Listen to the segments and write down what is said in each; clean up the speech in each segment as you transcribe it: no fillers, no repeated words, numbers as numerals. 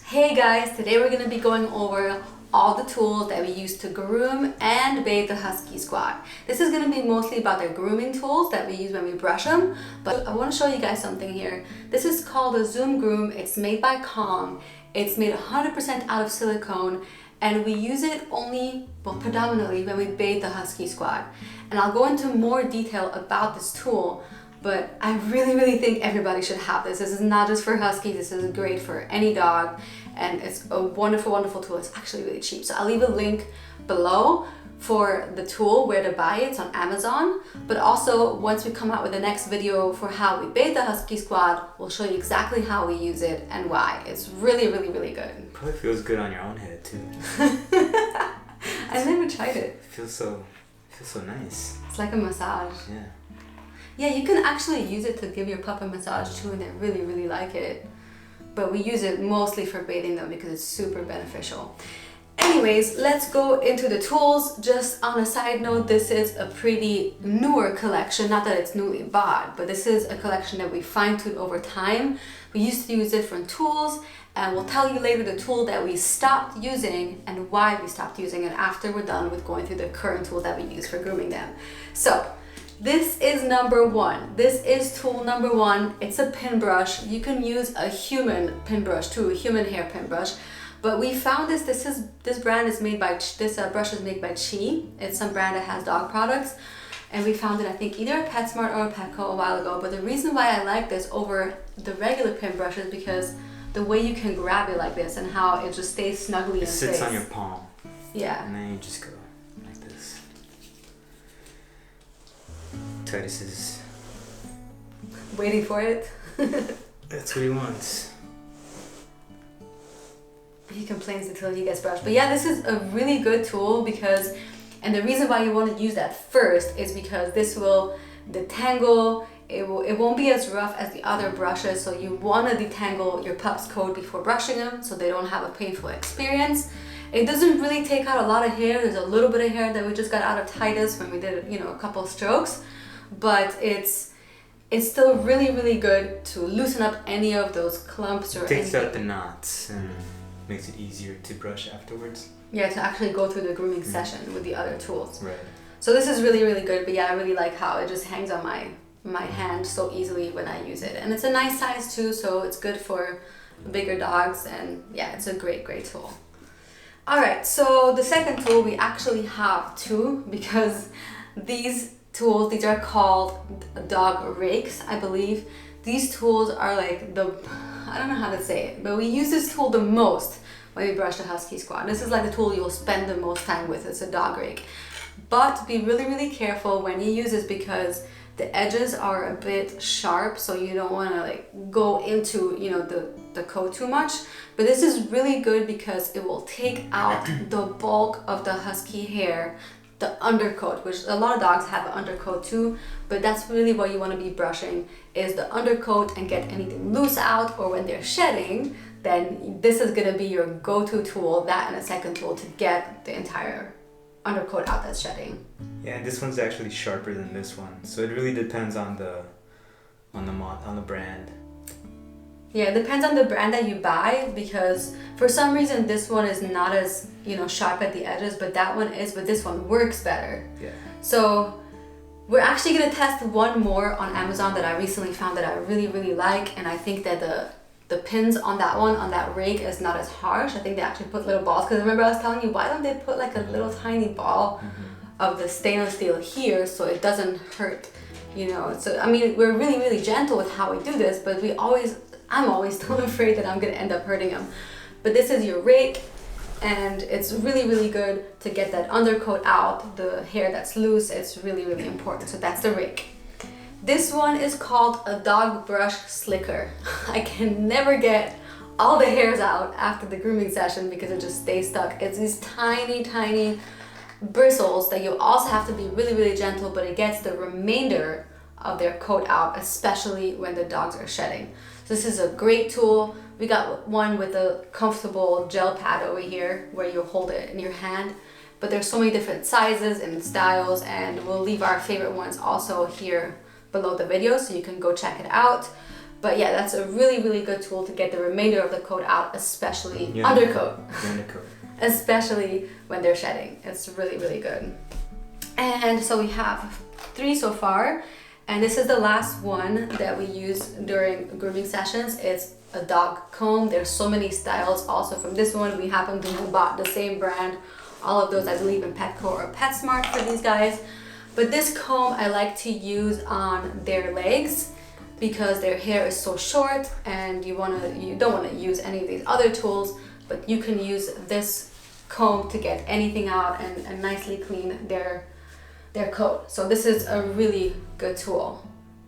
Hey guys, today we're going to be going over all the tools that we use to groom and bathe the Husky Squad. This is going to be mostly about the grooming tools that we use when we brush them, but I want to show you guys something here. This is called a Zoom Groom. It's made by Calm. It's made 100% out of silicone, and we use it only, well, predominantly when we bathe the Husky Squad. And I'll go into more detail about this tool, but I really think everybody should have this. This is not just for Huskies, this is great for any dog, and it's a wonderful tool. It's actually really cheap. So I'll leave a link below for the tool, where to buy it. It's on Amazon. But also, once we come out with the next video for how we bathe the Husky Squad, we'll show you exactly how we use it and why. It's really good. Probably feels good on your own head too. I never tried it. It feels so nice. It's like a massage. Yeah. Yeah, you can actually use it to give your pup a massage too, and they really like it. But we use it mostly for bathing them because it's super beneficial. Anyways, let's go into the tools. Just on a side note, this is a pretty newer collection. Not that it's newly bought, but this is a collection that we fine-tuned over time. We used to use different tools, and we'll tell you later the tool that we stopped using and why we stopped using it after we're done with going through the current tool that we use for grooming them. So, this is number one. This is tool number one. It's a pin brush. You can use a human pin brush too, a human hair pin brush. But we found this brand is made by, this brush is made by Chi. It's some brand that has dog products. And we found it, I think, either at PetSmart or Petco a while ago. But the reason why I like this over the regular pin brush is because the way you can grab it like this and how it just stays snugly in place. It sits on your palm. Yeah. And then you just go like this. Titus is waiting for it. That's what he wants. He complains until he gets brushed. But yeah, this is a really good tool because, and the reason why you want to use that first is because this will detangle. It won't be as rough as the other brushes, so you want to detangle your pup's coat before brushing them so they don't have a painful experience. It doesn't really take out a lot of hair. There's a little bit of hair that we just got out of Titus when we did, a couple of strokes, but it's still really good to loosen up any of those clumps or takes anything. out the knots and makes it easier to brush afterwards. Yeah, to actually go through the grooming session with the other tools. Right. So this is really good, but yeah, I really like how it just hangs on my hand so easily when I use it. And it's a nice size too, so it's good for bigger dogs, and yeah, it's a great tool. Alright, so the second tool, we actually have two, because these tools, these are called dog rakes, I believe. These tools are like I don't know how to say it, but we use this tool the most when we brush the Husky Squad. This is like the tool you'll spend the most time with. It's a dog rake. But be really careful when you use this because the edges are a bit sharp, so you don't want to go into the coat too much. But this is really good because it will take out the bulk of the Husky hair, the undercoat, which a lot of dogs have an undercoat too, but that's really what you want to be brushing, is the undercoat, and get anything loose out, or when they're shedding, then this is going to be your go-to tool, that and a second tool, to get the entire undercoat out that's shedding. Yeah, and this one's actually sharper than this one, so it really depends on the brand. Yeah, it depends on the brand that you buy, because for some reason this one is not as sharp at the edges, but that one is, but this one works better. Yeah. So we're actually going to test one more on Amazon that I recently found that I really like, and I think that the pins on that one, on that rake, is not as harsh. I think they actually put little balls, because remember I was telling you, why don't they put like a little tiny ball of the stainless steel here so it doesn't hurt, So I mean, we're really gentle with how we do this, but I'm always still afraid that I'm going to end up hurting them. But this is your rake, and it's really good to get that undercoat out, the hair that's loose. It's really important. So that's the rake. This one is called a dog brush slicker. I can never get all the hairs out after the grooming session because it just stays stuck. It's these tiny bristles that you also have to be really gentle, but it gets the remainder of their coat out, especially when the dogs are shedding. So this is a great tool. We got one with a comfortable gel pad over here where you hold it in your hand, but there's so many different sizes and styles, and we'll leave our favorite ones also here below the video so you can go check it out. But yeah, that's a really, really good tool to get the remainder of the coat out, especially Yeah. undercoat. Undercoat. Especially when they're shedding. It's really, really good. And so we have 3 so far. And this is the last one that we use during grooming sessions. It's a dog comb. There's so many styles also from this one. We happen to have bought the same brand. All of those, I believe, in Petco or PetSmart for these guys. But this comb I like to use on their legs because their hair is so short, and you don't want to use any of these other tools, but you can use this comb to get anything out and nicely clean their coat. So this is a really good tool,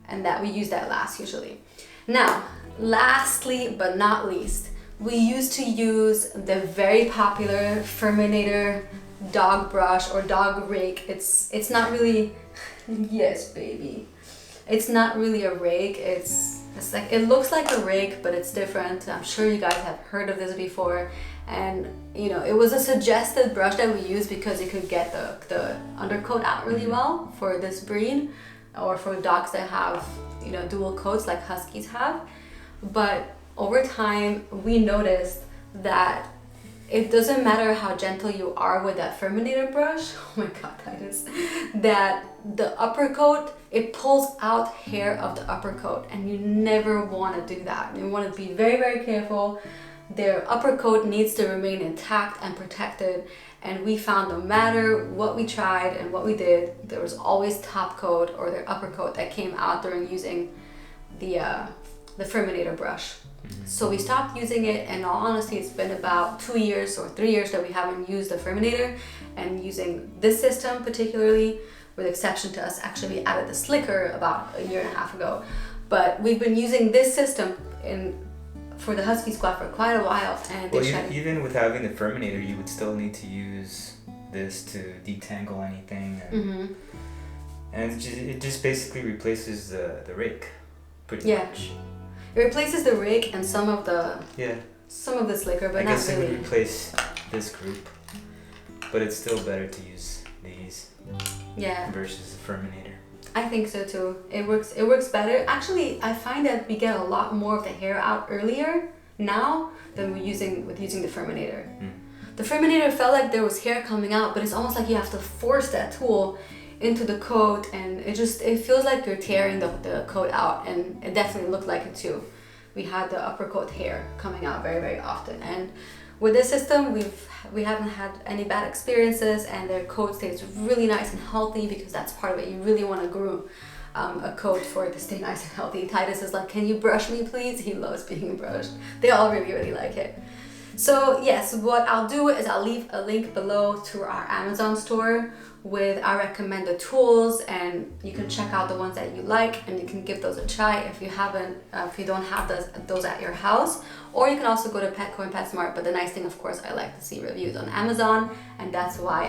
and that we use that last usually. Now, lastly but not least, we used to use the very popular Furminator dog brush or dog rake. It's not really, yes baby, it's not really a rake. It's like, it looks like a rake, but it's different. I'm sure you guys have heard of this before. And you know, it was a suggested brush that we used because it could get the undercoat out really well for this breed, or for dogs that have, you know, dual coats like Huskies have. But over time, we noticed that it doesn't matter how gentle you are with that Furminator brush. Oh my god, that the upper coat, it pulls out hair of the upper coat, and you never want to do that. You want to be very, very careful. Their upper coat needs to remain intact and protected, and we found no matter what we tried and what we did, there was always top coat or their upper coat that came out during using the Furminator brush. So we stopped using it, and in all honesty, it's been about 2 years or 3 years that we haven't used the Furminator, and using this system particularly, with exception to us actually we added the slicker about a year and a half ago. But we've been using this system for the Husky Squad for quite a while, and well, even with having the Furminator, you would still need to use this to detangle anything, and it just basically replaces the rake, pretty much. It replaces the rake and some of the slicker, but I not guess really. it would replace this group, but it's still better to use these versus the Furminator. I think so too. It works better. Actually, I find that we get a lot more of the hair out earlier now than we're using the Furminator. The Furminator felt like there was hair coming out, but it's almost like you have to force that tool into the coat, and it feels like you're tearing the coat out, and it definitely looked like it too. We had the upper coat hair coming out very, very often, and with this system we haven't had any bad experiences, and their coat stays really nice and healthy, because that's part of it. You really want to groom a coat for it to stay nice and healthy. Titus is like, "Can you brush me please?" He loves being brushed. They all really, really like it. So yes, what I'll do is I'll leave a link below to our Amazon store with our recommended tools, and you can check out the ones that you like, and you can give those a try if you don't have those at your house. Or you can also go to Petco and PetSmart, but the nice thing, of course, I like to see reviews on Amazon, and that's why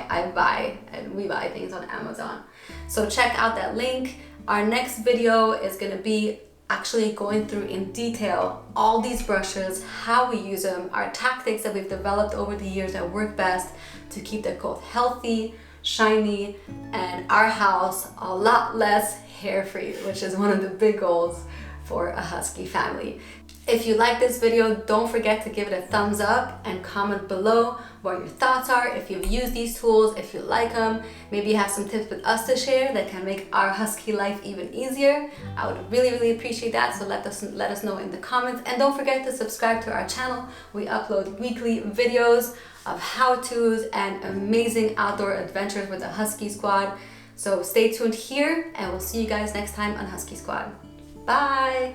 we buy things on Amazon. So check out that link. Our next video is going to be actually going through in detail all these brushes, how we use them, our tactics that we've developed over the years that work best to keep the coat healthy, shiny, and our house a lot less hair-free, which is one of the big goals for a Husky family. If you like this video, don't forget to give it a thumbs up and comment below what your thoughts are, if you've used these tools, if you like them. Maybe you have some tips with us to share that can make our Husky life even easier. I would really, really appreciate that, so let us know in the comments. And don't forget to subscribe to our channel. We upload weekly videos of how-tos and amazing outdoor adventures with the Husky Squad. So stay tuned here, and we'll see you guys next time on Husky Squad. Bye!